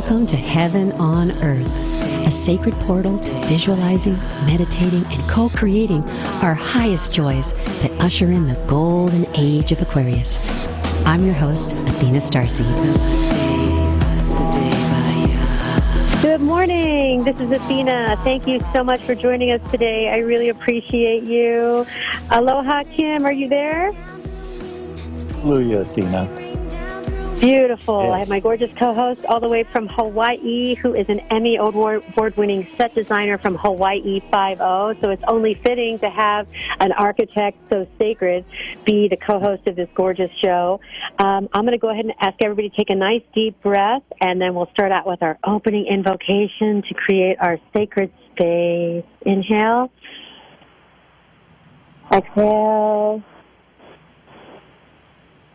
Welcome to Heaven on Earth, a sacred portal to visualizing, meditating, and co-creating our highest joys that usher in the Golden Age of Aquarius. I'm your host, Athena StarSeed. Good morning. This is Athena. Thank you so much for joining us today. I really appreciate you. Aloha, Kim. Are you there? Hallelujah, Athena. Beautiful. Yes. I have my gorgeous co-host all the way from Hawaii, who is an Emmy Award-winning set designer from Hawaii 5-0. So it's only fitting to have an architect so sacred be the co-host of this gorgeous show. I'm going to go ahead and ask everybody to take a nice deep breath, and then we'll start out with our opening invocation to create our sacred space. Inhale. Exhale.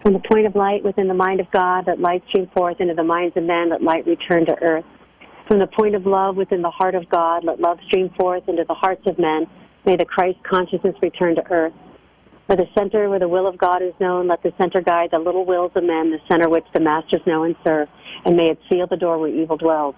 From the point of light within the mind of God, let light stream forth into the minds of men, let light return to earth. From the point of love within the heart of God, let love stream forth into the hearts of men. May the Christ consciousness return to earth. For the center where the will of God is known, let the center guide the little wills of men, the center which the masters know and serve, and may it seal the door where evil dwells.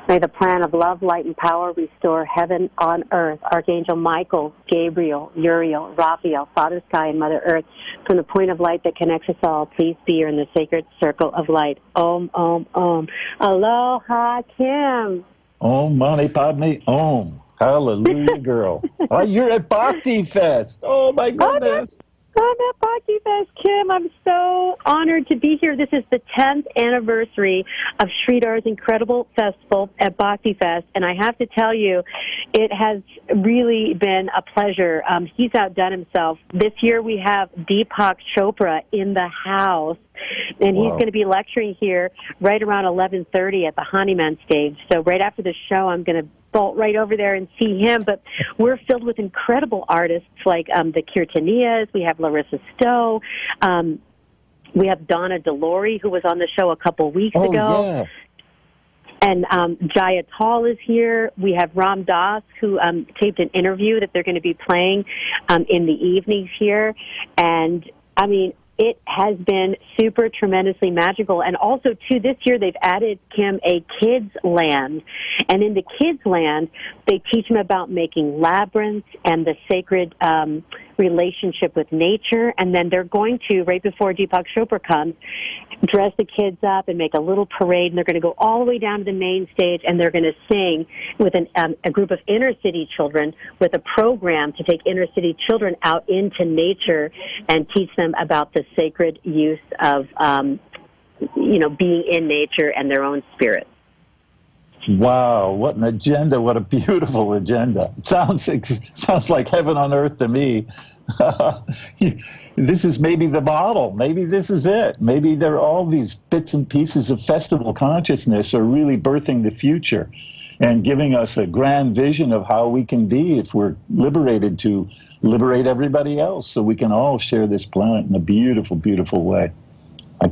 May the plan of love, light, and power restore heaven on earth. Archangel Michael, Gabriel, Uriel, Raphael, Father Sky, and Mother Earth, from the point of light that connects us all, please be here in the sacred circle of light. Om, Om, Om. Aloha, Kim. Om Mani Padme Om. Hallelujah, girl. Oh, you're at Bhakti Fest. Oh, my goodness. I'm at Bhakti Fest, Kim. I'm so honored to be here. This is the 10th anniversary of Sridhar's incredible festival at Bhakti Fest, and I have to tell you, it has really been a pleasure. He's outdone himself. This year we have Deepak Chopra in the house, and he's going to be lecturing here right around 11:30 at the Hanuman stage. So right after the show, I'm going to bolt right over there and see him. But we're filled with incredible artists like the Kirtaniyas. We have Larissa Stowe. We have Donna Delory, who was on the show a couple weeks ago. Yeah. And Jaya Tall is here. We have Ram Das, who taped an interview that they're going to be playing in the evenings here. And, I mean, it has been super tremendously magical. And also, too, this year they've added, Kim, a kids' land. And in the kids' land, they teach them about making labyrinths and the sacred relationship with nature. And then they're going to, right before Deepak Chopra comes, dress the kids up and make a little parade. And they're going to go all the way down to the main stage, and they're going to sing with a group of inner-city children with a program to take inner-city children out into nature and teach them about the sacred use of, being in nature and their own spirit. Wow, what an agenda. What a beautiful agenda. It sounds like heaven on earth to me. This is maybe the model. Maybe this is it. Maybe there are all these bits and pieces of festival consciousness are really birthing the future and giving us a grand vision of how we can be if we're liberated to liberate everybody else, so we can all share this planet in a beautiful, beautiful way.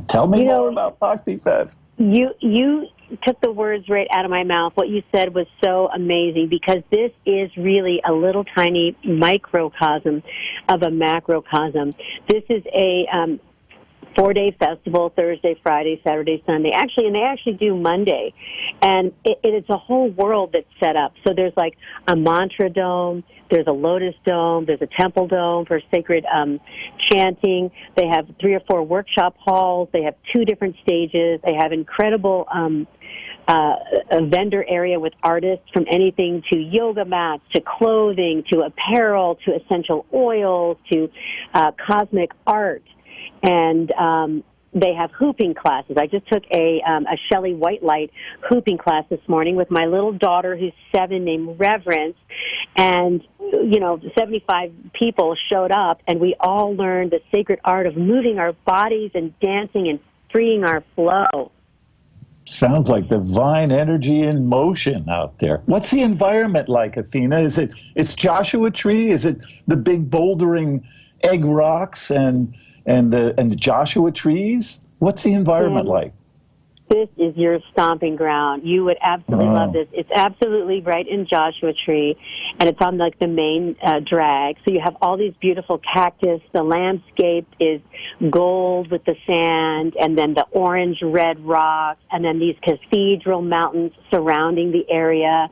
Tell me more about Bhakti Fest. You took the words right out of my mouth. What you said was so amazing, because this is really a little tiny microcosm of a macrocosm. This is a 4-day festival, Thursday, Friday, Saturday, Sunday. They actually do Monday. And it's a whole world that's set up. So there's like a mantra dome, there's a lotus dome, there's a temple dome for sacred chanting. They have 3 or 4 workshop halls. They have 2 different stages. They have incredible a vendor area with artists, from anything to yoga mats, to clothing, to apparel, to essential oils, to cosmic art. And they have hooping classes. I just took a Shelley Whitelight hooping class this morning with my little daughter, who's 7, named Reverence. And, 75 people showed up, and we all learned the sacred art of moving our bodies and dancing and freeing our flow. Sounds like divine energy in motion out there. What's the environment like, Athena? It's Joshua Tree? Is it the big bouldering egg rocks and the Joshua trees? What's the environment like? This is your stomping ground. You would absolutely love this. It's absolutely right in Joshua Tree, and it's on like the main drag. So you have all these beautiful cactus. The landscape is gold with the sand, and then the orange-red rocks, and then these cathedral mountains surrounding the area.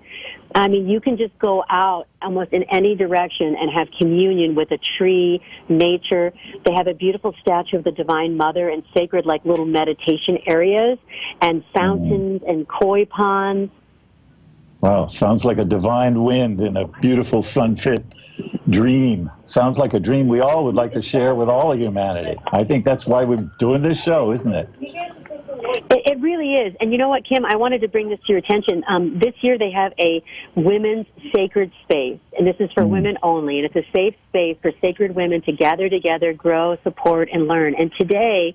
I mean, you can just go out almost in any direction and have communion with a tree, nature. They have a beautiful statue of the Divine Mother and sacred, like, little meditation areas and fountains and koi ponds. Wow, sounds like a divine wind in a beautiful sun-fit dream. Sounds like a dream we all would like to share with all of humanity. I think that's why we're doing this show, isn't it? It really is. And you know what, Kim? I wanted to bring this to your attention. This year they have a women's sacred space, and this is for women only, and it's a safe space for sacred women to gather together, grow, support, and learn. And today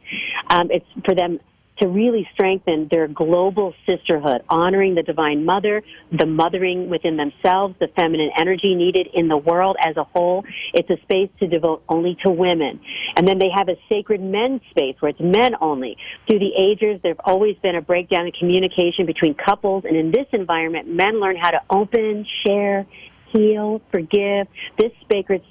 it's for them to really strengthen their global sisterhood, honoring the Divine Mother, the mothering within themselves, the feminine energy needed in the world as a whole. It's a space to devote only to women. And then they have a sacred men's space where it's men only. Through the ages, there's always been a breakdown in communication between couples, and in this environment, men learn how to open, share, heal, forgive. This sacred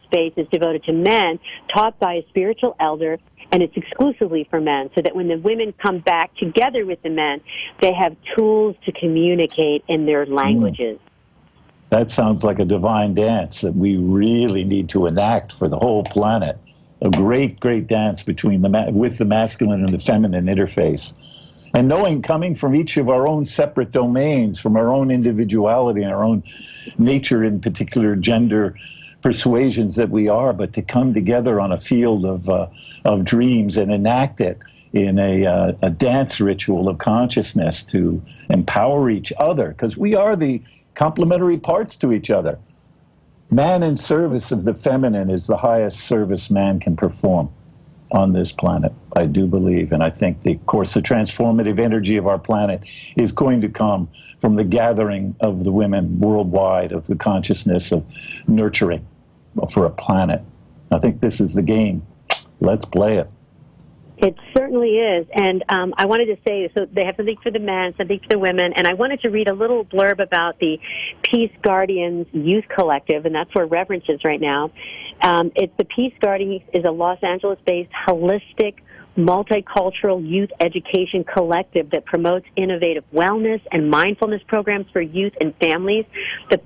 space is devoted to men, taught by a spiritual elder, and it's exclusively for men, so that when the women come back together with the men, they have tools to communicate in their languages. That sounds like a divine dance that we really need to enact for the whole planet. A great, great dance between with the masculine and the feminine interface. And knowing, coming from each of our own separate domains, from our own individuality and our own nature, in particular gender persuasions that we are, but to come together on a field of dreams and enact it in a dance ritual of consciousness to empower each other, because we are the complementary parts to each other. Man in service of the feminine is the highest service man can perform on this planet, I do believe. And I think, of course, the transformative energy of our planet is going to come from the gathering of the women worldwide, of the consciousness of nurturing for a planet. I think this is the game. Let's play it. It certainly is. And I wanted to say, so they have something for the men, something for the women, and I wanted to read a little blurb about the Peace Guardians Youth Collective, and that's where Reverence is right now. It's the Peace Guardians is a Los Angeles-based holistic, multicultural youth education collective that promotes innovative wellness and mindfulness programs for youth and families. The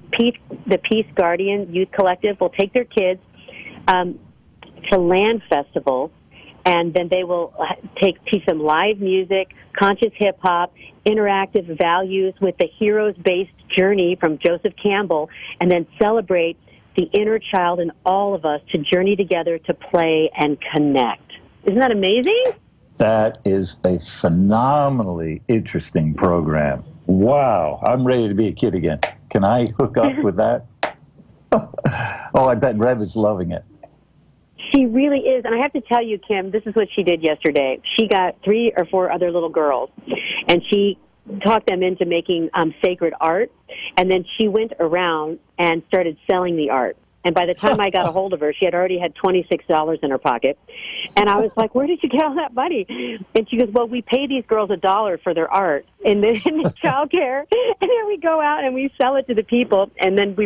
Peace Guardian Youth Collective will take their kids to land festivals, and then they will teach them live music, conscious hip-hop, interactive values with the heroes-based journey from Joseph Campbell, and then celebrate the inner child in all of us to journey together to play and connect. Isn't that amazing? That is a phenomenally interesting program. Wow, I'm ready to be a kid again. Can I hook up with that? Oh, I bet Rev is loving it. She really is. And I have to tell you, Kim, this is what she did yesterday. She got 3 or 4 other little girls, and she talked them into making sacred art, and then she went around and started selling the art. And by the time I got a hold of her, she had already had $26 in her pocket. And I was like, where did you get all that money? And she goes, well, we pay these girls $1 for their art in the child care. And then we go out and we sell it to the people. And then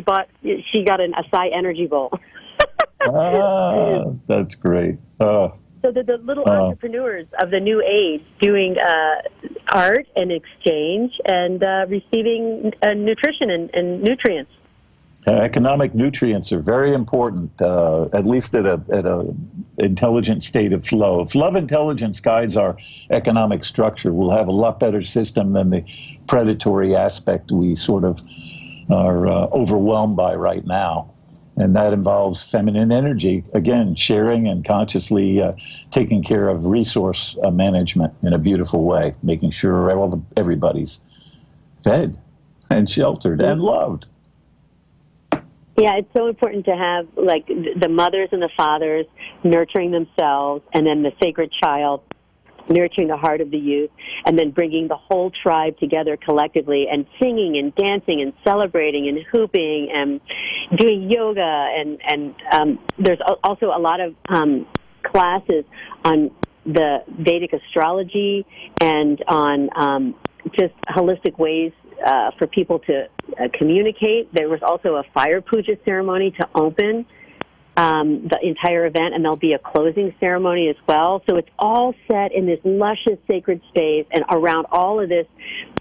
she got an Acai energy bowl. That's great. So the little entrepreneurs of the new age doing art and exchange and receiving nutrition and nutrients. Economic nutrients are very important, at least at a intelligent state of flow. If love intelligence guides our economic structure, we'll have a lot better system than the predatory aspect we sort of are overwhelmed by right now. And that involves feminine energy, again, sharing and consciously taking care of resource management in a beautiful way, making sure everybody's fed and sheltered and loved. Yeah, it's so important to have, like, the mothers and the fathers nurturing themselves, and then the sacred child nurturing the heart of the youth, and then bringing the whole tribe together collectively and singing and dancing and celebrating and hooping and doing yoga. And there's also a lot of classes on the Vedic astrology and on just holistic ways for people to communicate. There was also a fire puja ceremony to open the entire event, and there'll be a closing ceremony as well. So it's all set in this luscious sacred space and around all of this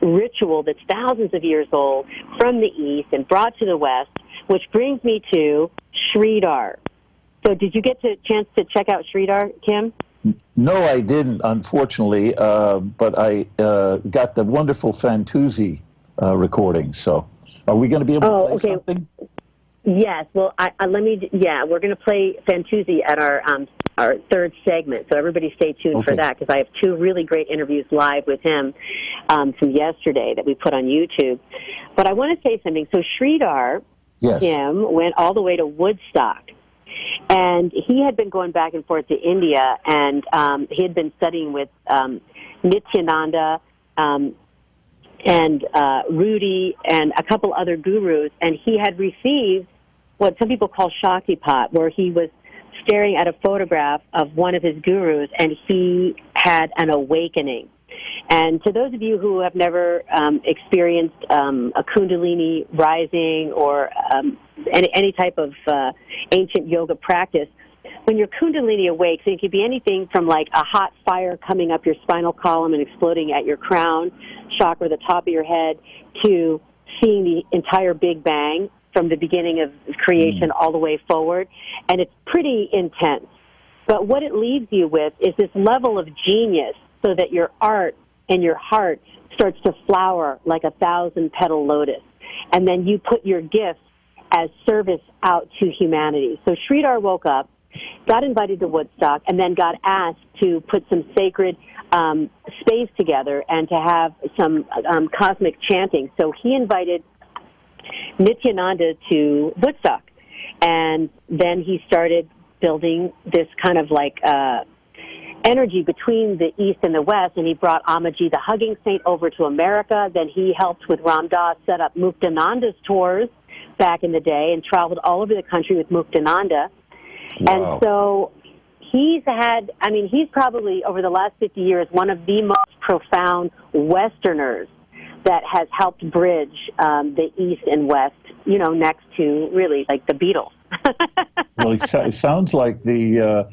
ritual that's thousands of years old from the east and brought to the west, which brings me to Sridhar. So did you get a chance to check out Sridhar, Kim? No, I didn't, unfortunately, but I got the wonderful Fantuzzi recording. So are we going to be able to play something? Yes. Well, we're going to play Fantuzzi at our third segment. So everybody stay tuned for that, because I have two really great interviews live with him from yesterday that we put on YouTube. But I want to say something. So Sridhar, Kim, went all the way to Woodstock. And he had been going back and forth to India, and he had been studying with Nityananda and Rudy and a couple other gurus, and he had received what some people call Shaktipat, where he was staring at a photograph of one of his gurus, and he had an awakening. And to those of you who have never experienced a Kundalini rising or any type of ancient yoga practice, when your Kundalini awakes, it could be anything from like a hot fire coming up your spinal column and exploding at your crown chakra, the top of your head, to seeing the entire Big Bang from the beginning of creation all the way forward. And it's pretty intense. But what it leaves you with is this level of genius, so that your art and your heart starts to flower like a 1,000-petal lotus. And then you put your gifts as service out to humanity. So Sridhar woke up, got invited to Woodstock, and then got asked to put some sacred space together and to have some cosmic chanting. So he invited Nityananda to Woodstock. And then he started building this kind of like energy between the East and the West, and he brought Amaji, the hugging saint, over to America. Then he helped with Ram Dass set up Muktananda's tours back in the day and traveled all over the country with Muktananda. Wow. And so he's probably, over the last 50 years, one of the most profound Westerners that has helped bridge the East and West, next to really like the Beatles. Well, it sounds like that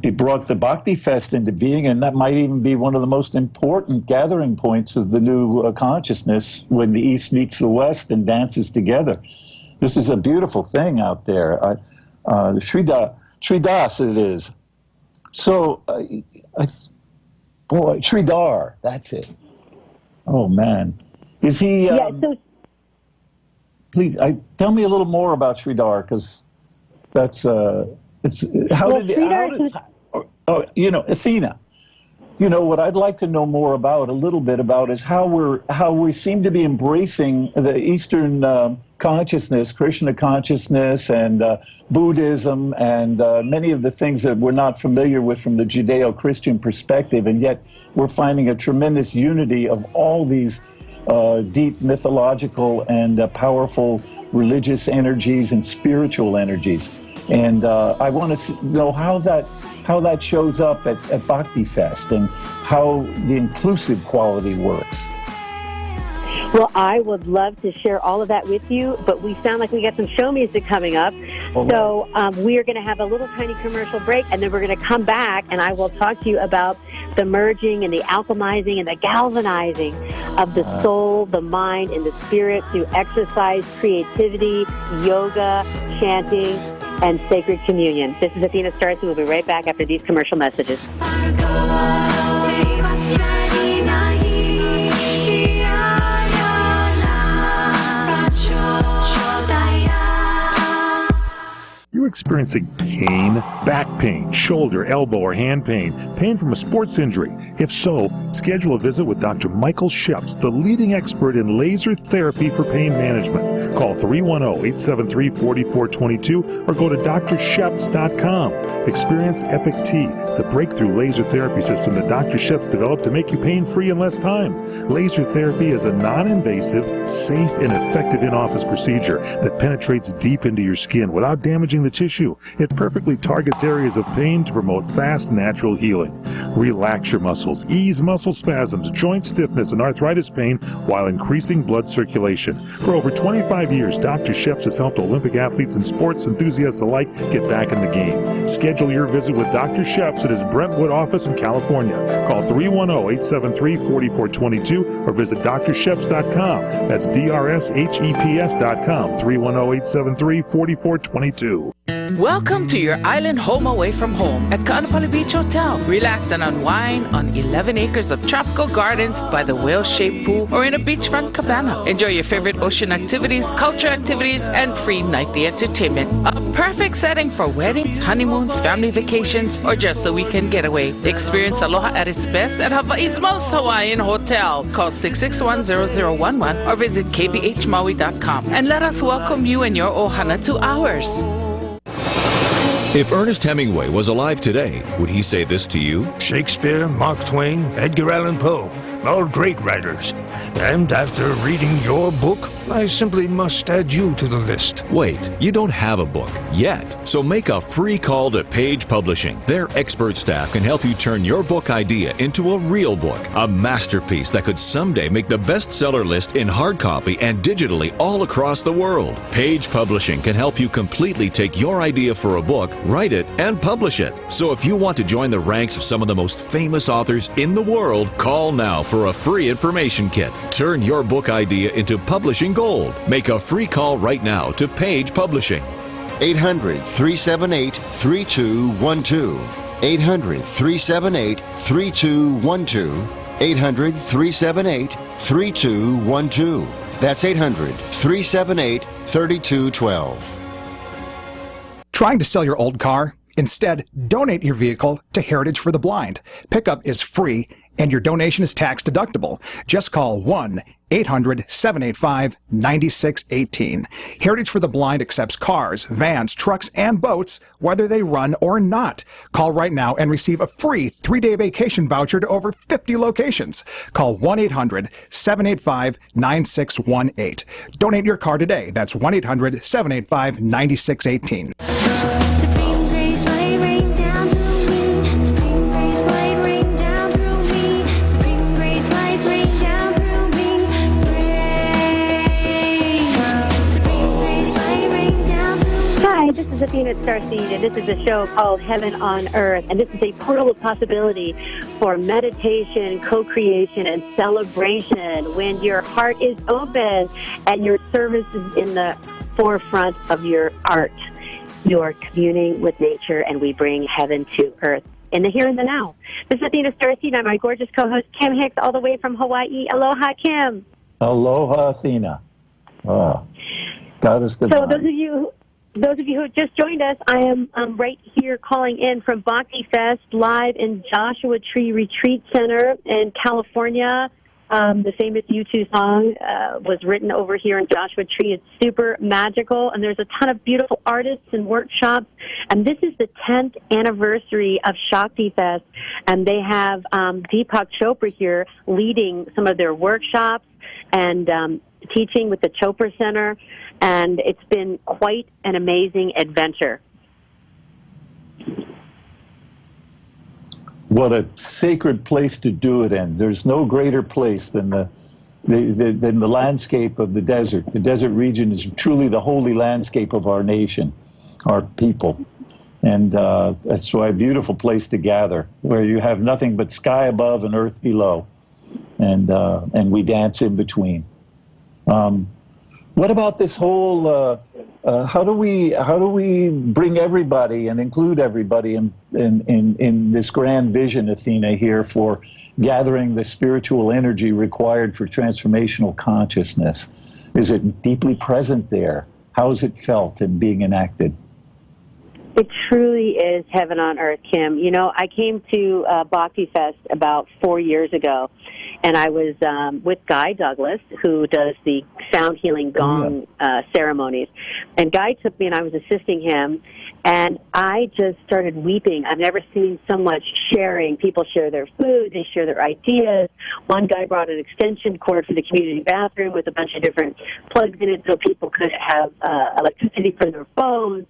he brought the Bhakti Fest into being, and that might even be one of the most important gathering points of the new consciousness, when the East meets the West and dances together. This is a beautiful thing out there. Sridhar it is. So, Sridhar, that's it. Oh man, is he? Please, tell me a little more about Sridhar, because that's Athena. What I'd like to know more about, a little bit about, is how we seem to be embracing the Eastern consciousness, Krishna consciousness, and Buddhism, and many of the things that we're not familiar with from the Judeo-Christian perspective, and yet we're finding a tremendous unity of all these deep mythological and powerful religious energies and spiritual energies. And I want to know how that shows up at Bhakti Fest, and how the inclusive quality works. Well, I would love to share all of that with you, but we sound like we got some show music coming up. Okay. So we are going to have a little tiny commercial break, and then we're going to come back, and I will talk to you about the merging and the alchemizing and the galvanizing of the soul, the mind, and the spirit through exercise, creativity, yoga, chanting, and sacred communion. This is Athena StarSeed. We'll be right back after these commercial messages. You're experiencing pain, back pain, shoulder, elbow, or hand pain from a sports injury? If so, schedule a visit with Dr. Michael Sheps, the leading expert in laser therapy for pain management. Call 310-873-4422 or go to drsheps.com. Experience Epic T, the breakthrough laser therapy system that Dr. Sheps developed to make you pain-free in less time. Laser therapy is a non-invasive, safe, and effective in-office procedure that penetrates deep into your skin without damaging the tissue. It perfectly targets areas of pain to promote fast, natural healing. Relax your muscles, ease muscle spasms, joint stiffness, and arthritis pain while increasing blood circulation. For over 25 years, Dr. Sheps has helped Olympic athletes and sports enthusiasts alike get back in the game. Schedule your visit with Dr. Sheps at his Brentwood office in California. Call 310-873-4422 or visit drsheps.com. That's DRSHEPS.com, 310-873-4422. Welcome to your island home away from home at Kaanapali Beach Hotel. Relax and unwind on 11 acres of tropical gardens by the whale-shaped pool or in a beachfront cabana. Enjoy your favorite ocean activities, culture activities, and free nightly entertainment. A perfect setting for weddings, honeymoons, family vacations, or just a weekend getaway. Experience aloha at its best at Hawaii's most Hawaiian hotel. Call 661-0011 or visit kbhmaui.com and let us welcome you and your ohana to ours. If Ernest Hemingway was alive today, would he say this to you? Shakespeare, Mark Twain, Edgar Allan Poe, all great writers. And after reading your book, I simply must add you to the list. Wait, you don't have a book yet. So make a free call to Page Publishing. Their expert staff can help you turn your book idea into a real book, a masterpiece that could someday make the bestseller list in hard copy and digitally all across the world. Page Publishing can help you completely take your idea for a book, write it, and publish it. So if you want to join the ranks of some of the most famous authors in the world, call now for a free information kit. Turn your book idea into publishing gold. Make a free call right now to Page Publishing. 800-378-3212. 800-378-3212. 800-378-3212. That's 800-378-3212. Trying to sell your old car? Instead, donate your vehicle to Heritage for the Blind. Pickup is free and your donation is tax deductible. Just call 1-800-785-9618. Heritage for the Blind accepts cars, vans, trucks, and boats, whether they run or not. Call right now and receive a free 3-day vacation voucher to over 50 locations. Call 1-800-785-9618. Donate your car today. That's 1-800-785-9618. This is Athena StarSeed, and this is a show called Heaven on Earth, and this is a portal of possibility for meditation, co-creation, and celebration when your heart is open and your service is in the forefront of your art. You are communing with nature, and we bring heaven to earth in the here and the now. This is Athena StarSeed. I'm my gorgeous co-host, Kim Hix, all the way from Hawaii. Aloha, Kim. Aloha, Athena. Oh, goddess divine. So those of you who just joined us, I am right here calling in from Bhakti Fest live in Joshua Tree Retreat Center in California. The famous U2 song was written over here in Joshua Tree. It's super magical, and there's a ton of beautiful artists and workshops. And this is the 10th anniversary of Shakti Fest, and they have Deepak Chopra here leading some of their workshops and teaching with the Chopra Center, and it's been quite an amazing adventure. What a sacred place to do it in. There's no greater place than the landscape of the desert. The desert region is truly the holy landscape of our nation, our people. And that's why a beautiful place to gather, where you have nothing but sky above and earth below. And we dance in between. What about this whole? How do we bring everybody and include everybody in this grand vision, Athena, here for gathering the spiritual energy required for transformational consciousness? Is it deeply present there? How is it felt and being enacted? It truly is heaven on earth, Kim. You know, I came to Bhakti Fest about 4 years ago, and I was with Guy Douglas, who does the sound healing gong ceremonies. And Guy took me, and I was assisting him, and I just started weeping. I've never seen so much sharing. People share their food, they share their ideas. One guy brought an extension cord for the community bathroom with a bunch of different plugs in it so people could have electricity for their phones.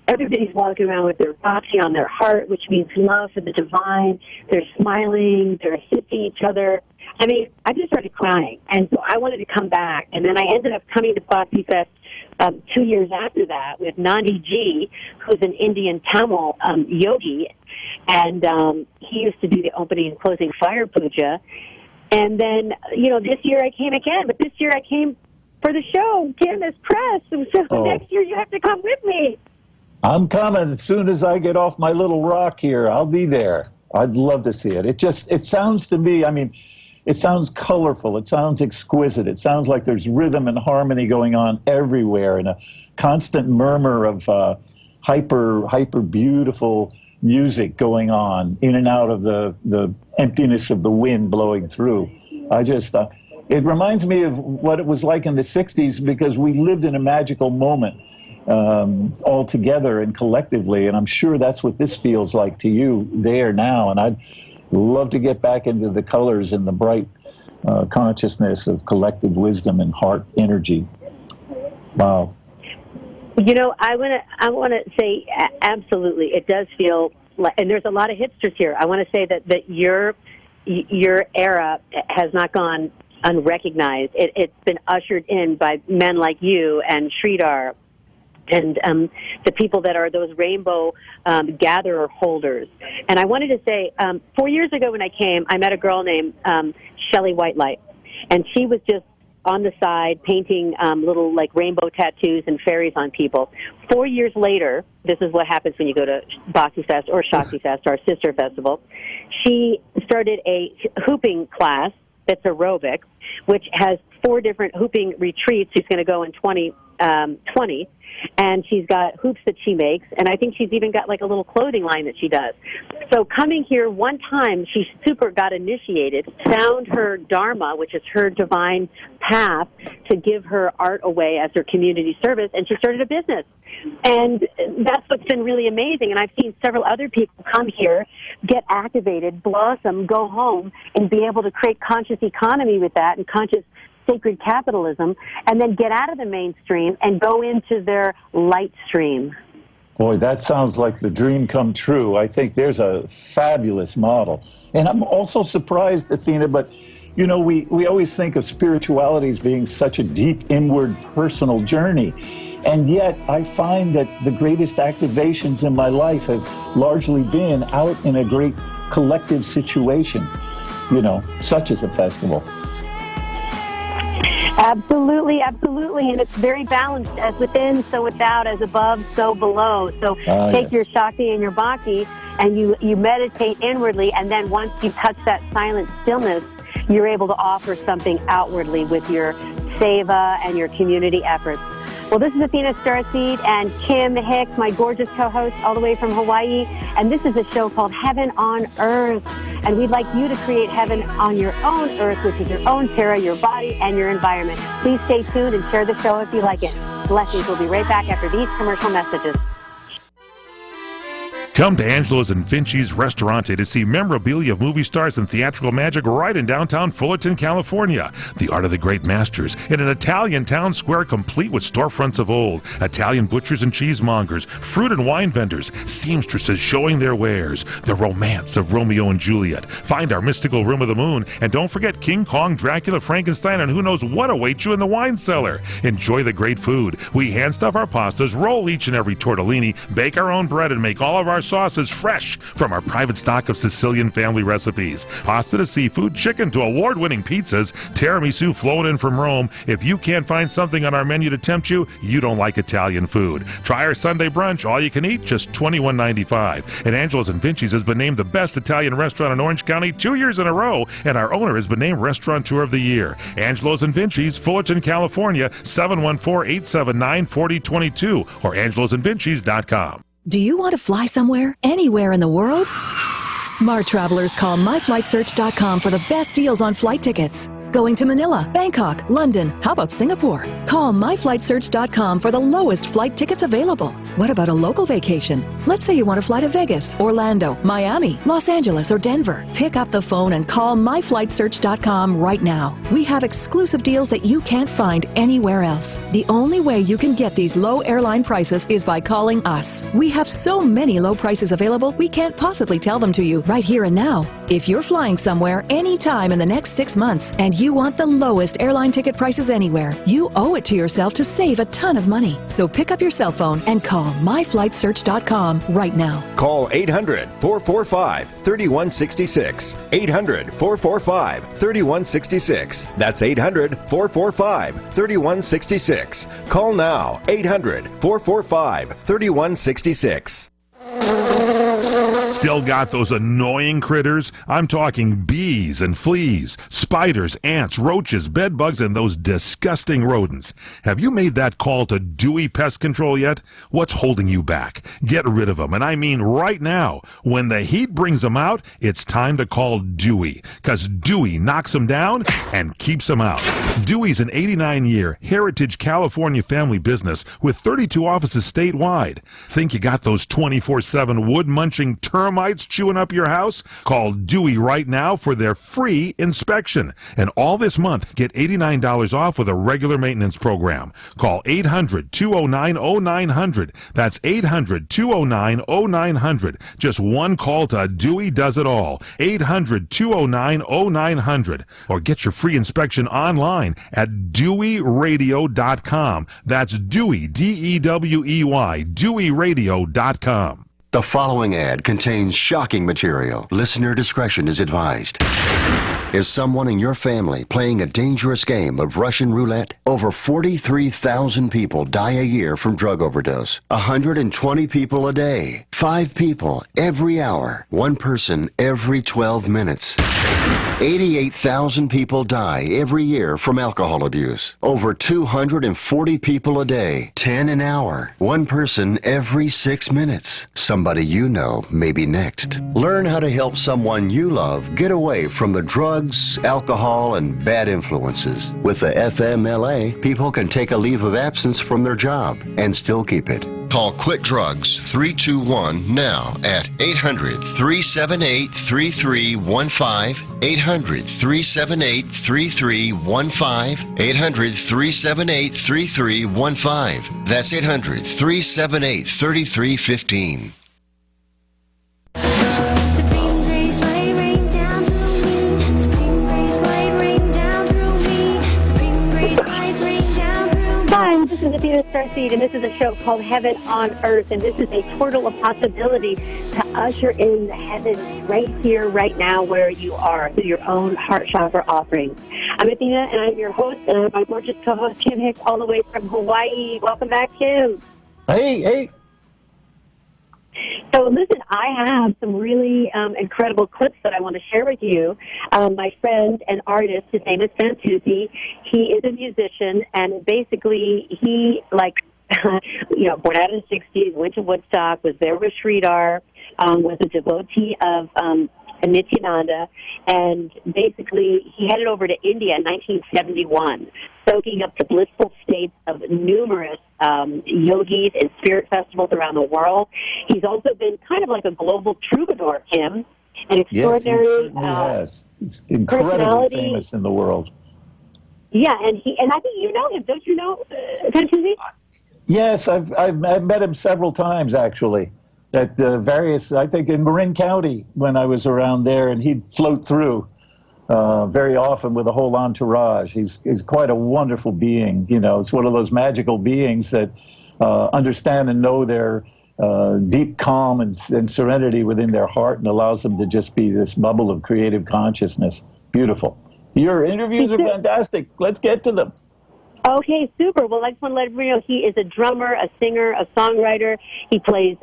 Everybody's walking around with their bhakti on their heart, which means love for the divine. They're smiling, they're assisting each other. I mean, I just started crying, and so I wanted to come back. And then I ended up coming to Bhakti Fest 2 years after that with Nandi G, who's an Indian Tamil yogi, and he used to do the opening and closing fire puja. And then, this year I came again, but this year I came for the show, Candace Press, and so next year you have to come with me. I'm coming as soon as I get off my little rock here. I'll be there. I'd love to see it. It sounds to me, it sounds colorful. It sounds exquisite. It sounds like there's rhythm and harmony going on everywhere and a constant murmur of hyper beautiful music going on in and out of the emptiness of the wind blowing through. It reminds me of what it was like in the 60s because we lived in a magical moment all together and collectively, and I'm sure that's what this feels like to you there now, and I'd love to get back into the colors and the bright consciousness of collective wisdom and heart energy. Wow. I want to say absolutely, it does feel like, and there's a lot of hipsters here. I want to say that your era has not gone unrecognized. It's been ushered in by men like you and Sridhar and the people that are those rainbow gatherer holders. And I wanted to say, 4 years ago when I came, I met a girl named Shelley Whitelight, and she was just on the side painting little like rainbow tattoos and fairies on people. 4 years later, this is what happens when you go to Bhakti Fest or Shakti Fest, our sister festival. She started a hooping class that's aerobic, which has 4 different hooping retreats. She's going to go in 2020. And she's got hoops that she makes, and I think she's even got like a little clothing line that she does. So coming here one time, she got initiated, found her dharma, which is her divine path, to give her art away as her community service, and she started a business. And that's what's been really amazing. And I've seen several other people come here, get activated, blossom, go home, and be able to create conscious economy with that and conscious sacred capitalism, and then get out of the mainstream and go into their light stream. Boy, that sounds like the dream come true. I think there's a fabulous model. And I'm also surprised, Athena, but we always think of spirituality as being such a deep inward personal journey. And yet I find that the greatest activations in my life have largely been out in a great collective situation, such as a festival. Absolutely, absolutely. And it's very balanced, as within, so without, as above, so below. So take your Shakti and your Bhakti, and you meditate inwardly, and then once you touch that silent stillness, you're able to offer something outwardly with your seva and your community efforts. Well, this is Athena StarSeed and Kim Hix, my gorgeous co-host all the way from Hawaii, and this is a show called Heaven on Earth. And we'd like you to create heaven on your own earth, which is your own terra, your body, and your environment. Please stay tuned and share the show if you like it. Blessings. We'll be right back after these commercial messages. Come to Angelo's and Vinci's Restaurante to see memorabilia of movie stars and theatrical magic right in downtown Fullerton, California. The Art of the Great Masters in an Italian town square complete with storefronts of old, Italian butchers and cheesemongers, fruit and wine vendors, seamstresses showing their wares, the romance of Romeo and Juliet. Find our mystical Room of the Moon, and don't forget King Kong, Dracula, Frankenstein, and who knows what awaits you in the wine cellar. Enjoy the great food. We hand stuff our pastas, roll each and every tortellini, bake our own bread, and make all of our sauces fresh from our private stock of Sicilian family recipes. Pasta to seafood, chicken to award-winning pizzas, tiramisu flown in from Rome. If you can't find something on our menu to tempt you, you don't like Italian food. Try our Sunday brunch, all you can eat, just $21.95. And Angelo's and Vinci's has been named the best Italian restaurant in Orange County 2 years in a row, and our owner has been named Restaurateur of the Year. Angelo's and Vinci's, Fullerton, California, 714-879-4022 or angelosandvinci's.com. Do you want to fly somewhere, anywhere in the world? Smart travelers call myflightsearch.com for the best deals on flight tickets. Going to Manila, Bangkok, London, how about Singapore? Call myflightsearch.com for the lowest flight tickets available. What about a local vacation? Let's say you want to fly to Vegas, Orlando, Miami, Los Angeles, or Denver. Pick up the phone and call myflightsearch.com right now. We have exclusive deals that you can't find anywhere else. The only way you can get these low airline prices is by calling us. We have so many low prices available, we can't possibly tell them to you right here and now. If you're flying somewhere anytime in the next 6 months and you want the lowest airline ticket prices anywhere, you owe it to yourself to save a ton of money. So pick up your cell phone and call myflightsearch.com right now. Call 800-445-3166. 800-445-3166. That's 800-445-3166. Call now. 800-445-3166. Still got those annoying critters? I'm talking bees and fleas, spiders, ants, roaches, bed bugs, and those disgusting rodents. Have you made that call to Dewey Pest Control yet? What's holding you back? Get rid of them, and I mean right now. When the heat brings them out, it's time to call Dewey, because Dewey knocks them down and keeps them out. Dewey's an 89-year Heritage California family business with 32 offices statewide. Think you got those 24/7 wood-munching termites chewing up your house? Call Dewey right now for their free inspection. And all this month, get $89 off with a regular maintenance program. Call 800-209-0900. That's 800-209-0900. Just one call to Dewey does it all. 800-209-0900. Or get your free inspection online at DeweyRadio.com. That's Dewey, D-E-W-E-Y, DeweyRadio.com. The following ad contains shocking material. Listener discretion is advised. Is someone in your family playing a dangerous game of Russian roulette? Over 43,000 people die a year from drug overdose. 120 people a day. 5 people every hour. 1 person every 12 minutes. 88,000 people die every year from alcohol abuse. Over 240 people a day. 10 an hour. 1 person every 6 minutes. Somebody you know may be next. Learn how to help someone you love get away from the drugs, alcohol, and bad influences. With the FMLA, people can take a leave of absence from their job and still keep it. Call Quit Drugs 321 now at 800-378-3315, 800-378-3315, 800-378-3315. That's 800-378-3315. Hi, this is Athena StarSeed, and this is a show called Heaven on Earth, and this is a portal of possibility to usher in the heavens right here, right now, where you are, through your own heart chakra offerings. I'm Athena, and I'm your host, and I'm my gorgeous co-host, Kim Hix, all the way from Hawaii. Welcome back, Kim. Hey. So listen, I have some really incredible clips that I want to share with you. My friend and artist, his name is Fantuzzi. He is a musician, and basically he, born out in the 60s, went to Woodstock, was there with Sridhar, was a devotee of Nityananda, and basically he headed over to India in 1971, soaking up the blissful states of numerous yogis and spirit festivals around the world. He's also been kind of like a global troubadour, Kim, an extraordinary yes, he's incredibly famous in the world. Yeah, and I think you know him. Don't you know Fantuzzi? Yes, I've met him several times, actually. At various, I think in Marin County when I was around there, and he'd float through very often with a whole entourage. He's quite a wonderful being. You know, it's one of those magical beings that understand and know their deep calm and serenity within their heart, and allows them to just be this bubble of creative consciousness. Beautiful. Your interviews are fantastic. Let's get to them. Okay, super. Well, I just want to let everybody know he is a drummer, a singer, a songwriter. He plays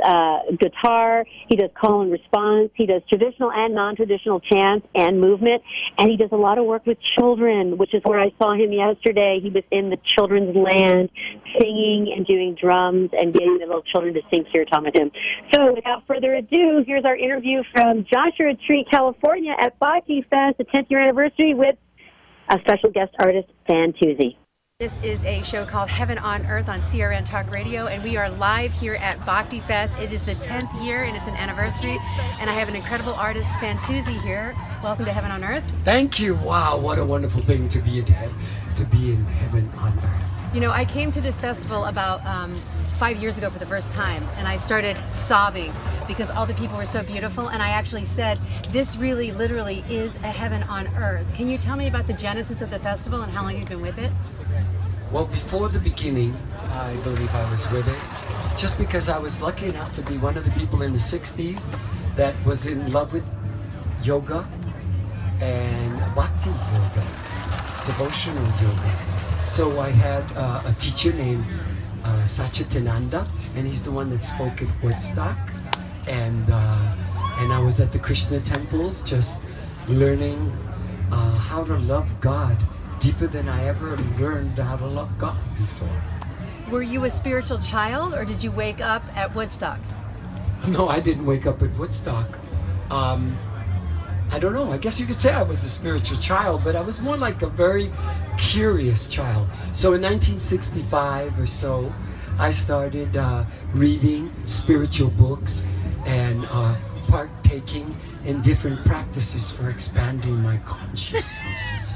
guitar. He does call and response. He does traditional and non-traditional chant and movement. And he does a lot of work with children, which is where I saw him yesterday. He was in the children's land singing and doing drums and getting the little children to sing kirtan with him. So without further ado, here's our interview from Joshua Tree, California at Bhakti Fest, the 10th year anniversary with a special guest artist, Fantuzzi. This is a show called Heaven on Earth on CRN Talk Radio, and we are live here at Bhakti Fest. It is the 10th year, and it's an anniversary, and I have an incredible artist, Fantuzzi, here. Welcome to Heaven on Earth. Thank you. Wow, what a wonderful thing to be in Heaven on Earth. You know, I came to this festival about 5 years ago for the first time, and I started sobbing because all the people were so beautiful, and I actually said, this really, literally is a heaven on earth. Can you tell me about the genesis of the festival and how long you've been with it? Well, before the beginning, I believe I was with it, just because I was lucky enough to be one of the people in the 60s that was in love with yoga and bhakti yoga, devotional yoga. So I had a teacher named Sachitananda, and he's the one that spoke at Woodstock. And I was at the Krishna temples just learning how to love God deeper than I ever learned how to love God before. Were you a spiritual child, or did you wake up at Woodstock? No, I didn't wake up at Woodstock. I don't know, I guess you could say I was a spiritual child, but I was more like a very curious child. So in 1965 or so, I started reading spiritual books and partaking in different practices for expanding my consciousness.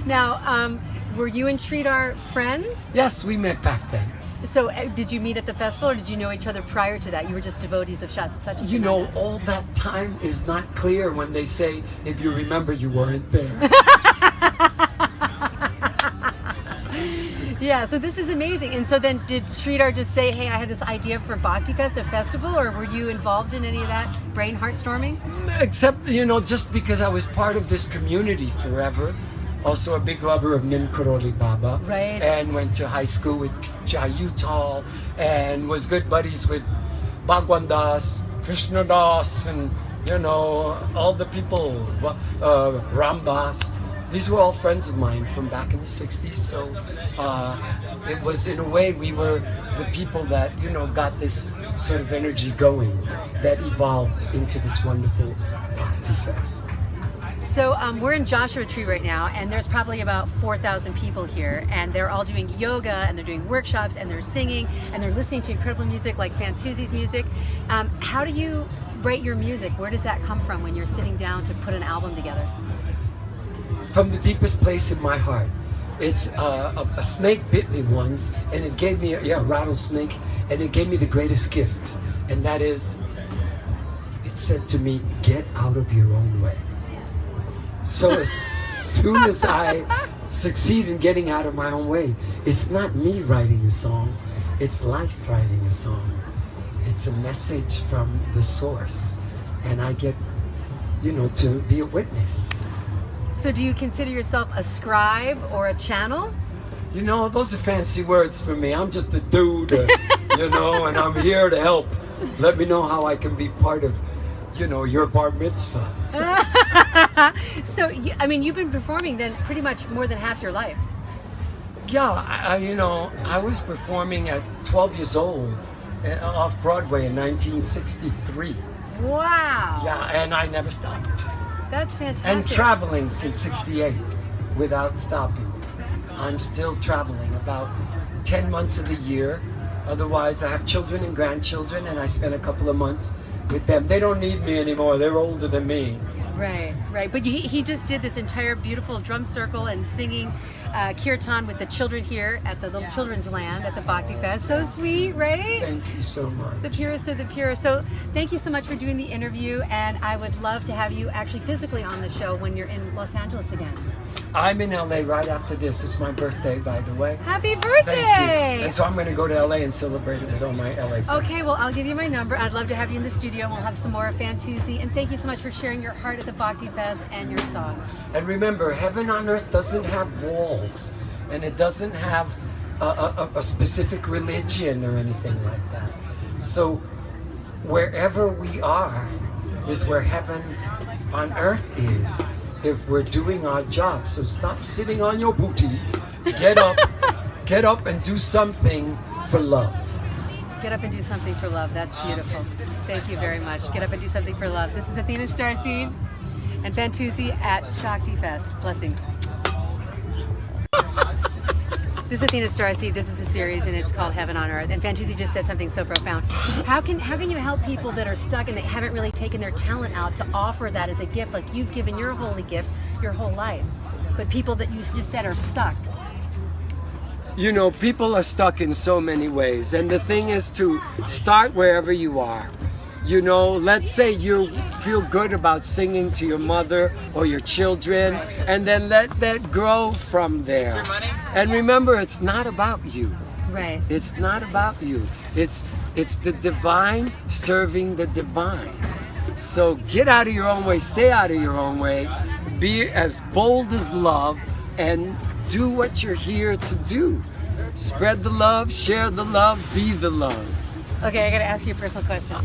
Now, were you and Sridhar friends? Yes, we met back then. So did you meet at the festival, or did you know each other prior to that? You were just devotees of such a You know, all that time is not clear when they say, if you remember, you weren't there. Yeah, so this is amazing. And so then did Sridhar just say, hey, I had this idea for Bhakti Fest, a festival, or were you involved in any of that brain heart storming? Except, you know, just because I was part of this community forever. Also a big lover of Nim Karoli Baba. Right. And went to high school with Jayutal and was good buddies with Bhagwan Das, Krishna Das, and, you know, all the people, Rambas. These were all friends of mine from back in the 60s. So it was, in a way, we were the people that, you know, got this sort of energy going that evolved into this wonderful Bhakti Fest. So we're in Joshua Tree right now, and there's probably about 4,000 people here, and they're all doing yoga, and they're doing workshops, and they're singing, and they're listening to incredible music like Fantuzzi's music. How do you write your music? Where does that come from when you're sitting down to put an album together? From the deepest place in my heart. It's a snake bit me once, and it gave me a rattlesnake, and it gave me the greatest gift, and that is, it said to me, get out of your own way. So as soon as I succeed in getting out of my own way, it's not me writing a song, it's life writing a song. It's a message from the source, and I get, you know, to be a witness. So do you consider yourself a scribe or a channel? You know, those are fancy words for me. I'm just a dude, you know, and I'm here to help. Let me know how I can be part of, you know, your bar mitzvah. So, I mean, you've been performing then pretty much more than half your life. Yeah, you know, I was performing at 12 years old off Broadway in 1963. Wow. Yeah, and I never stopped. That's fantastic. And traveling since 68 without stopping. I'm still traveling about 10 months of the year. Otherwise, I have children and grandchildren, and I spend a couple of months with them. They don't need me anymore. They're older than me. Right, right. But he just did this entire beautiful drum circle and singing kirtan with the children here at the Little Children's Land at the Bhakti Fest. So sweet, right? Thank you so much. The purest of the pure. So thank you so much for doing the interview, and I would love to have you actually physically on the show when you're in Los Angeles again. I'm in LA right after this. It's my birthday, by the way. Happy birthday! Thank you. And so I'm going to go to LA and celebrate it with all my LA friends. Okay, well, I'll give you my number. I'd love to have you in the studio, and we'll have some more Fantuzzi. And thank you so much for sharing your heart at the Bhakti Fest and your songs. And remember, heaven on earth doesn't have walls, and it doesn't have a specific religion or anything like that. So wherever we are is where heaven on earth is, if we're doing our job. So stop sitting on your booty. Get up and do something for love. Get up and do something for love. That's beautiful. Thank you very much. Get up and do something for love. This is Athena StarSeed and Fantuzzi at Bhakti Fest. Blessings. This is Athena StarSeed. This is a series, and it's called Heaven on Earth. And Fantuzzi just said something so profound. How can you help people that are stuck and they haven't really taken their talent out to offer that as a gift, like you've given your holy gift your whole life, but people that you just said are stuck? You know, people are stuck in so many ways, and the thing is to start wherever you are. You know, let's say you feel good about singing to your mother or your children, and then let that grow from there. And remember, it's not about you. Right. It's not about you. It's the divine serving the divine. So get out of your own way, stay out of your own way, be as bold as love, and do what you're here to do. Spread the love, share the love, be the love. Okay, I gotta ask you a personal question.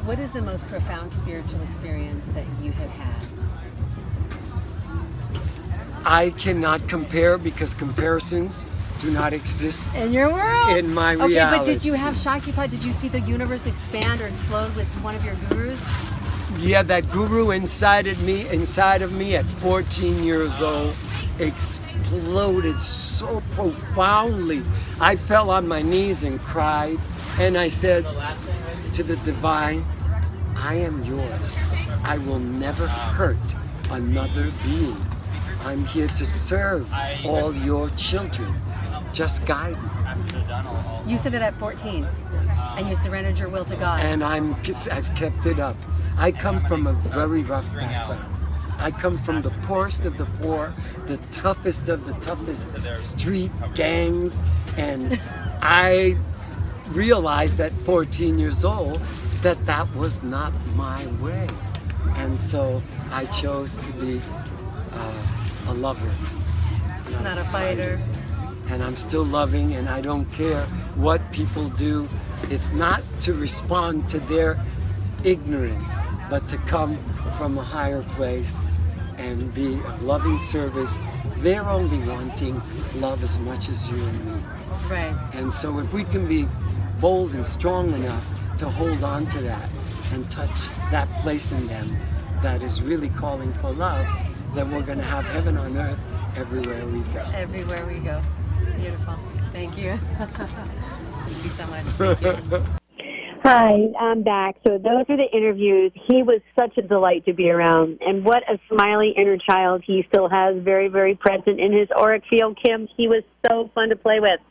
What is the most profound spiritual experience that you have had? I cannot compare because comparisons do not exist in your world. In my reality. Okay, but did you have Shaktipat? Did you see the universe expand or explode with one of your gurus? Yeah, that guru inside of me at 14 years old exploded so profoundly. I fell on my knees and cried, and I said to the divine, I am yours. I will never hurt another being. I'm here to serve all your children. Just guide me. You said that at 14, and you surrendered your will to God. And I've kept it up. I come from a very rough background. I come from the poorest of the poor, the toughest of the toughest street gangs, and I realized at 14 years old that that was not my way. And so I chose to be a lover. Not a fighter. And I'm still loving, and I don't care what people do. It's not to respond to their ignorance, but to come from a higher place and be of loving service. They're only wanting love as much as you and me. Right. And so if we can be bold and strong enough to hold on to that and touch that place in them that is really calling for love, then we're going to have heaven on earth everywhere we go. Everywhere we go. Beautiful. Thank you. Thank you so much. Thank you. Hi, I'm back. So those are the interviews. He was such a delight to be around. And what a smiley inner child he still has very, very present in his auric field, Kim. He was so fun to play with.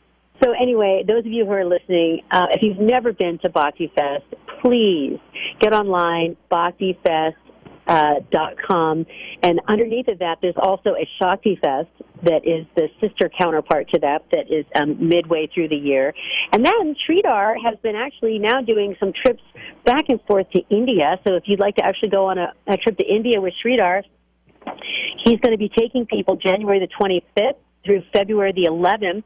So anyway, those of you who are listening, if you've never been to Bhakti Fest, please get online, bhaktifest.com. And underneath of that, there's also a Shakti Fest that is the sister counterpart to that is midway through the year. And then Sridhar has been actually now doing some trips back and forth to India. So if you'd like to actually go on a trip to India with Sridhar, he's going to be taking people January the 25th through February the 11th,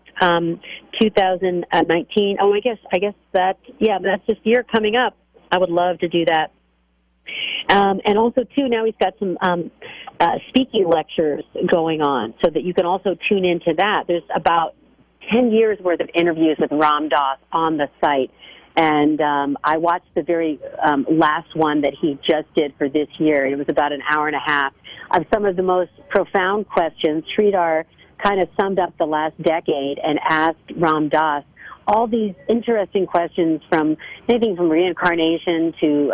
2019. Oh, I guess that's this year coming up. I would love to do that. And also, too, now he's got some speaking lectures going on so that you can also tune into that. There's about 10 years worth of interviews with Ram Dass on the site. And I watched the very last one that he just did for this year. It was about an hour and a half of some of the most profound questions. Sridhar kind of summed up the last decade and asked Ram Dass all these interesting questions, from anything from reincarnation to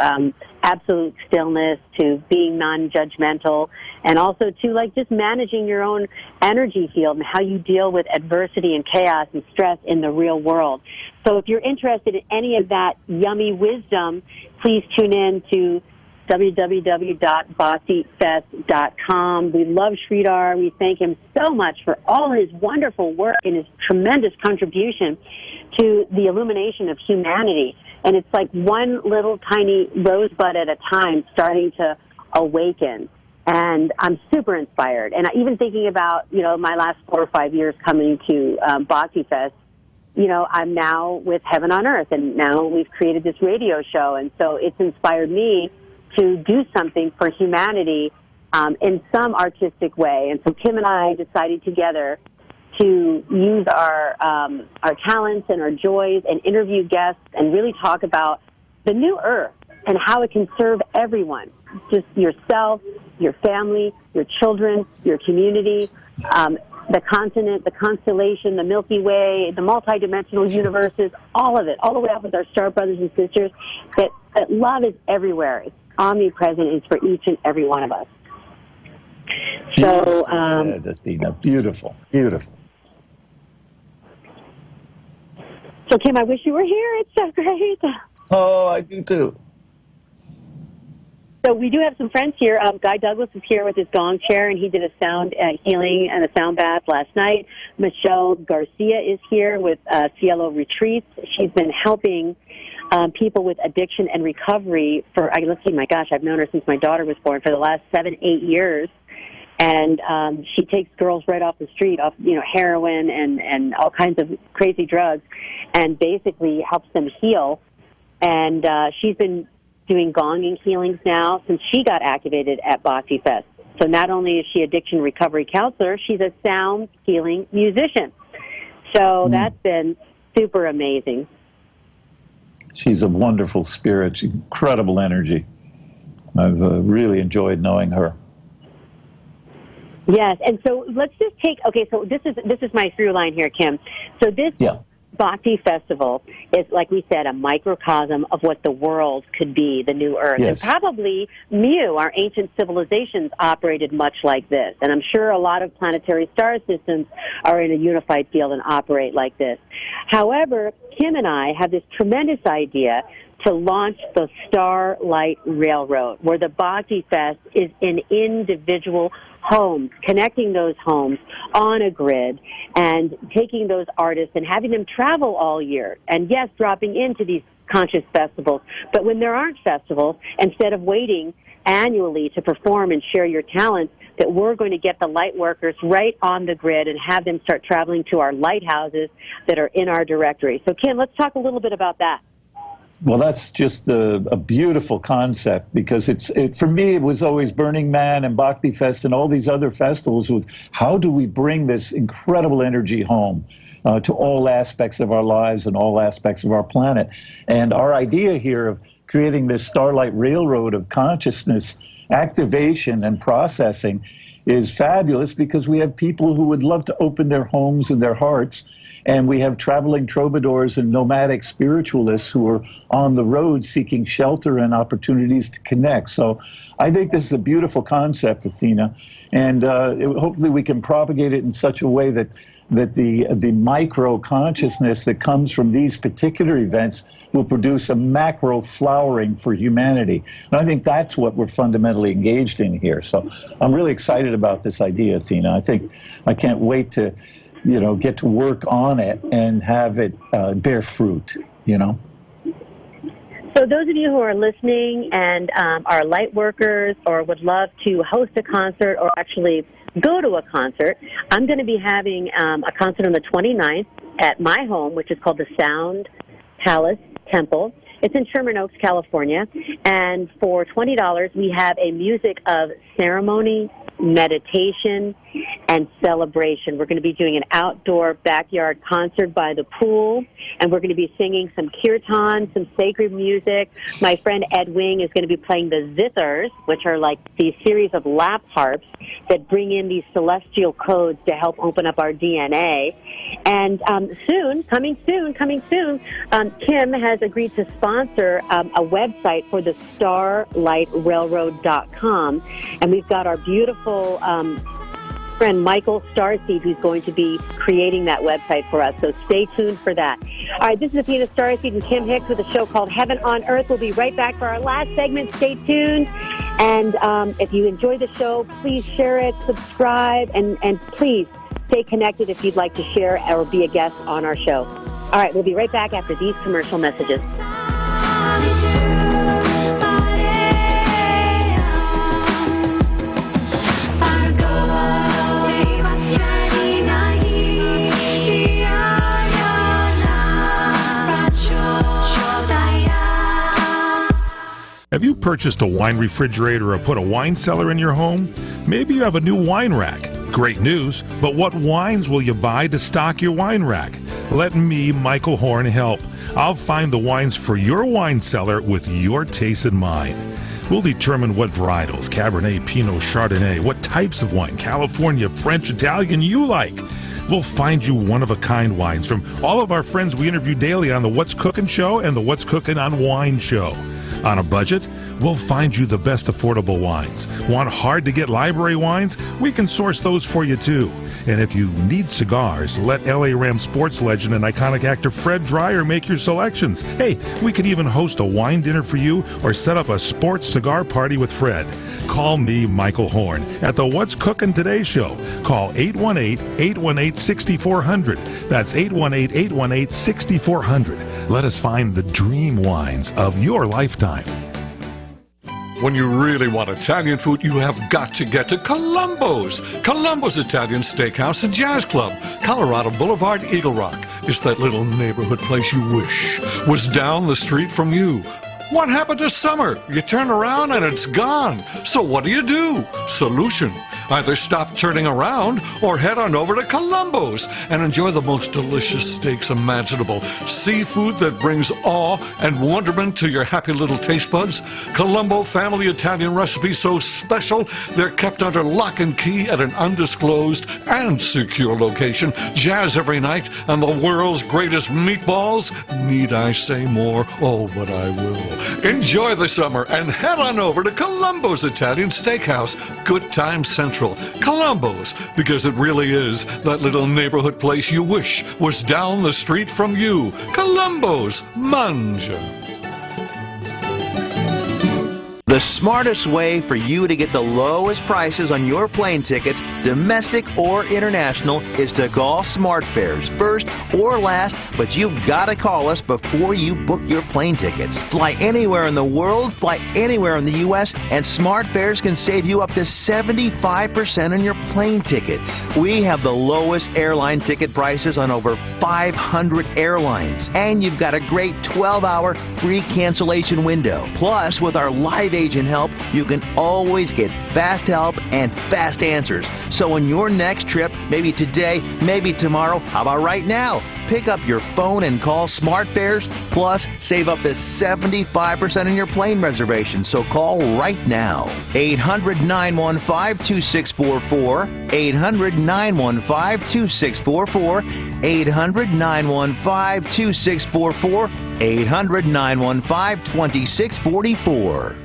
absolute stillness to being non-judgmental, and also to like just managing your own energy field and how you deal with adversity and chaos and stress in the real world. So if you're interested in any of that yummy wisdom, please tune in to www.bhaktifest.com. We love Sridhar. We thank him so much for all his wonderful work and his tremendous contribution to the illumination of humanity. And it's like one little tiny rosebud at a time starting to awaken. And I'm super inspired. And even thinking about, my last 4 or 5 years coming to Bhakti Fest, I'm now with Heaven on Earth, and now we've created this radio show. And so it's inspired me to do something for humanity in some artistic way. And so Kim and I decided together to use our talents and our joys and interview guests and really talk about the new Earth and how it can serve everyone, just yourself, your family, your children, your community, the continent, the constellation, the Milky Way, the multidimensional universes, all of it, all the way up with our star brothers and sisters, that love is everywhere. It's omnipresent. It's for each and every one of us. So, said, Athena. Beautiful, beautiful. So, Kim, I wish you were here. It's so great. Oh, I do too. So we do have some friends here. Guy Douglas is here with his gong chair, and he did a sound healing and a sound bath last night. Michelle Garcia is here with Cielo Retreats. She's been helping people with addiction and recovery for, let's see, my gosh, I've known her since my daughter was born, for the last 7-8 years. And she takes girls right off the street, off heroin and all kinds of crazy drugs, and basically helps them heal. And she's been doing gonging healings now since she got activated at Bhakti Fest. So not only is she addiction recovery counselor, she's a sound healing musician. So that's been super amazing. She's a wonderful spirit. She's incredible energy. I've really enjoyed knowing her. Yes, and so let's just take, so this is my through line here, Kim. So this Bhakti Festival is, like we said, a microcosm of what the world could be, the new Earth. Yes. And probably our ancient civilizations operated much like this. And I'm sure a lot of planetary star systems are in a unified field and operate like this. However, Kim and I have this tremendous idea to launch the Starlight Railroad, where the Bhakti Fest is in individual homes, connecting those homes on a grid and taking those artists and having them travel all year. And yes, dropping into these conscious festivals. But when there aren't festivals, instead of waiting annually to perform and share your talents, that we're going to get the light workers right on the grid and have them start traveling to our lighthouses that are in our directory. So Kim, let's talk a little bit about that. Well, that's just a beautiful concept, because for me, it was always Burning Man and Bhakti Fest and all these other festivals with how do we bring this incredible energy home to all aspects of our lives and all aspects of our planet. And our idea here of creating this Starlight Railroad of consciousness activation and processing is fabulous, because we have people who would love to open their homes and their hearts, and we have traveling troubadours and nomadic spiritualists who are on the road seeking shelter and opportunities to connect. So I think this is a beautiful concept, Athena, and hopefully we can propagate it in such a way that the micro consciousness that comes from these particular events will produce a macro flowering for humanity. And I think that's what we're fundamentally engaged in here. So I'm really excited about this idea, Athena. I can't wait to, get to work on it and have it bear fruit, So those of you who are listening and are light workers or would love to host a concert or actually go to a concert, I'm going to be having a concert on the 29th at my home, which is called the Sound Palace Temple. It's in Sherman Oaks, California. And for $20, we have a music of ceremony, meditation, and celebration. We're going to be doing an outdoor backyard concert by the pool, and we're going to be singing some kirtan, some sacred music. My friend Ed Wing is going to be playing the zithers, which are like these series of lap harps that bring in these celestial codes to help open up our DNA. And coming soon, Kim has agreed to sponsor a website for the StarlightRailroad.com, and we've got our beautiful friend Michael StarSeed, who's going to be creating that website for us. So stay tuned for that. All right, this is Athena StarSeed and Kim Hix with a show called Heaven on Earth. We'll be right back for our last segment. Stay tuned. And if you enjoy the show, please share it, subscribe, and please stay connected if you'd like to share or be a guest on our show. All right, we'll be right back after these commercial messages. Have you purchased a wine refrigerator or put a wine cellar in your home? Maybe you have a new wine rack. Great news, but what wines will you buy to stock your wine rack? Let me, Michael Horn, help. I'll find the wines for your wine cellar with your taste in mind. We'll determine what varietals, Cabernet, Pinot, Chardonnay, what types of wine, California, French, Italian you like. We'll find you one-of-a-kind wines from all of our friends we interview daily on the What's Cooking show and the What's Cooking on Wine show. On a budget, we'll find you the best affordable wines. Want hard-to-get library wines? We can source those for you, too. And if you need cigars, let L.A. Rams sports legend and iconic actor Fred Dryer make your selections. Hey, we could even host a wine dinner for you or set up a sports cigar party with Fred. Call me, Michael Horn, at the What's Cooking Today show. Call 818-818-6400. That's 818-818-6400. Let us find the dream wines of your lifetime. When you really want Italian food, you have got to get to Columbo's. Columbo's Italian Steakhouse and Jazz Club, Colorado Boulevard, Eagle Rock. It's that little neighborhood place you wish was down the street from you. What happened to summer? You turn around and it's gone. So what do? Solution. Either stop turning around or head on over to Columbo's and enjoy the most delicious steaks imaginable. Seafood that brings awe and wonderment to your happy little taste buds. Columbo family Italian recipes so special they're kept under lock and key at an undisclosed and secure location. Jazz every night and the world's greatest meatballs. Need I say more? Oh, but I will. Enjoy the summer and head on over to Columbo's Italian Steakhouse. Good Time Central. Columbo's, because it really is that little neighborhood place you wish was down the street from you. Columbo's. Mangia. The smartest way for you to get the lowest prices on your plane tickets, domestic or international, is to call SmartFares first or last, but you've got to call us before you book your plane tickets. Fly anywhere in the world, fly anywhere in the U.S., and SmartFares can save you up to 75% on your plane tickets. We have the lowest airline ticket prices on over 500 airlines, and you've got a great 12-hour free cancellation window. Plus, with our live agent help, you can always get fast help and fast answers. So on your next trip, maybe today, maybe tomorrow, how about right now? Pick up your phone and call SmartFares, plus save up to 75% on your plane reservation. So call right now. 800-915-2644, 800-915-2644, 800-915-2644, 800-915-2644.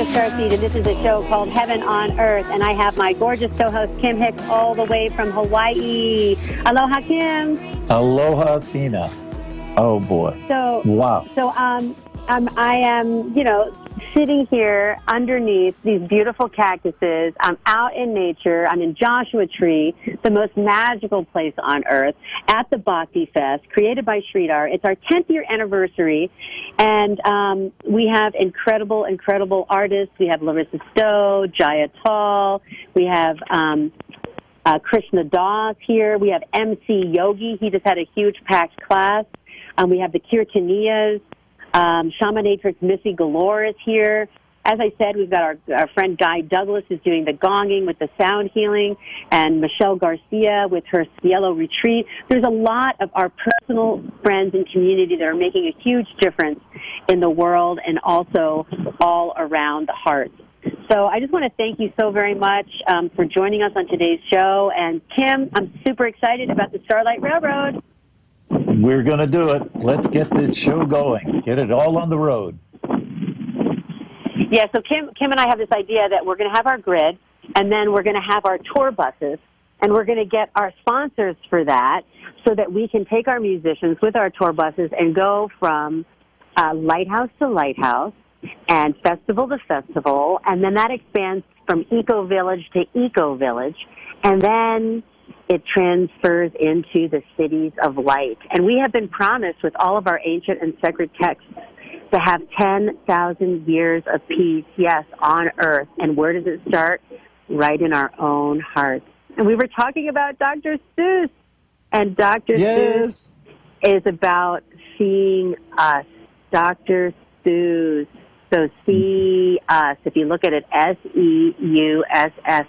StarSeed, and this is a show called Heaven on Earth, and I have my gorgeous co-host Kim Hix all the way from Hawaii. Aloha, Kim. Aloha, Athena. Oh boy. So wow. So I am, sitting here underneath these beautiful cactuses. I'm out in nature. I'm in Joshua Tree, the most magical place on earth, at the Bhakti Fest, created by Sridhar. It's our 10th year anniversary, and we have incredible, incredible artists. We have Larissa Stowe, Jaya Tall. We have Krishna Das here. We have MC Yogi. He just had a huge packed class. We have the Kirtaniyas. Shamanatrix Missy Galore is here. As I said, we've got our friend Guy Douglas who's doing the gonging with the sound healing, and Michelle Garcia with her Cielo Retreat. There's a lot of our personal friends and community that are making a huge difference in the world and also all around the hearts. So I just want to thank you so very much for joining us on today's show. And Kim, I'm super excited about the Starlight Railroad. We're going to do it. Let's get this show going. Get it all on the road. Yeah, so Kim and I have this idea that we're going to have our grid, and then we're going to have our tour buses, and we're going to get our sponsors for that so that we can take our musicians with our tour buses and go from lighthouse to lighthouse and festival to festival, and then that expands from eco-village to eco-village, and then it transfers into the cities of light. And we have been promised with all of our ancient and sacred texts to have 10,000 years of peace, yes, on earth. And where does it start? Right in our own hearts. And we were talking about Dr. Seuss, and Dr. Seuss is about seeing us. Dr. Seuss. So see us. If you look at it, S-E-U-S-S.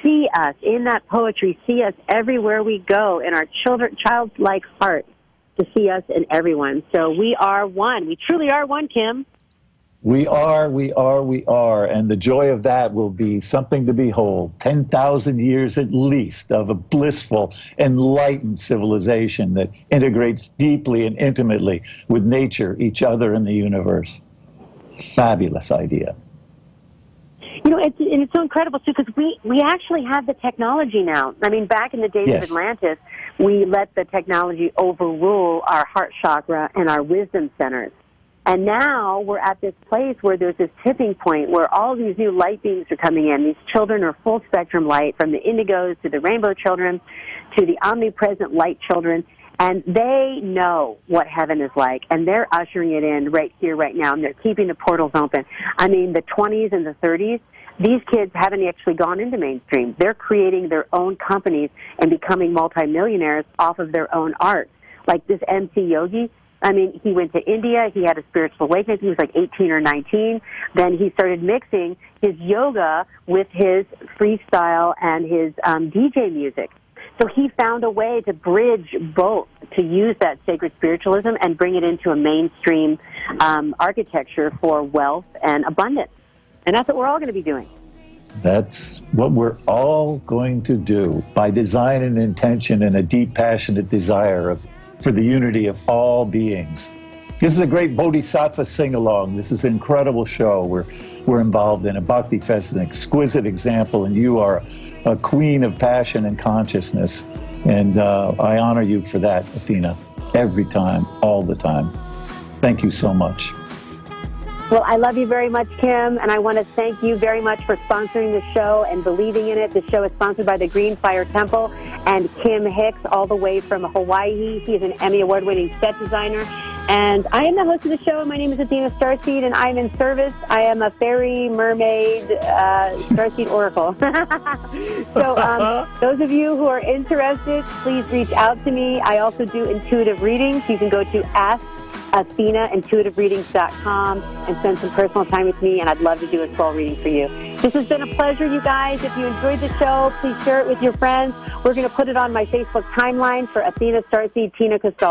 See us in that poetry. See us everywhere we go in our childlike heart, to see us in everyone. So we are one. We truly are one, Kim. We are. And the joy of that will be something to behold. 10,000 years at least of a blissful, enlightened civilization that integrates deeply and intimately with nature, each other, and the universe. Fabulous idea. You know, it's so incredible, too, because we actually have the technology now. I mean, back in the days of Atlantis, we let the technology overrule our heart chakra and our wisdom centers. And now we're at this place where there's this tipping point where all these new light beings are coming in. These children are full spectrum light, from the indigos to the rainbow children to the omnipresent light children. And they know what heaven is like, and they're ushering it in right here, right now, and they're keeping the portals open. I mean, the 20s and the 30s, these kids haven't actually gone into mainstream. They're creating their own companies and becoming multimillionaires off of their own art. Like this MC Yogi, I mean, he went to India, he had a spiritual awakening, he was like 18 or 19. Then he started mixing his yoga with his freestyle and his DJ music. So he found a way to bridge both, to use that sacred spiritualism and bring it into a mainstream architecture for wealth and abundance. And that's what we're all going to be doing. That's what we're all going to do by design and intention and a deep, passionate desire for the unity of all beings. This is a great Bodhisattva sing-along. This is an incredible show. We're involved in a Bhakti Fest, an exquisite example, and you are a queen of passion and consciousness. And I honor you for that, Athena, every time, all the time. Thank you so much. Well, I love you very much, Kim, and I want to thank you very much for sponsoring the show and believing in it. The show is sponsored by the Green Fire Temple and Kim Hix, all the way from Hawaii. He is an Emmy Award-winning set designer. And I am the host of the show. My name is Athena StarSeed, and I'm in service. I am a fairy, mermaid, starseed oracle. So those of you who are interested, please reach out to me. I also do intuitive readings. You can go to Ask Athena Intuitive Readings.com and spend some personal time with me, and I'd love to do a soul reading for you. This has been a pleasure, you guys. If you enjoyed the show, please share it with your friends. We're going to put it on my Facebook timeline for Athena StarSeed Tina Costal.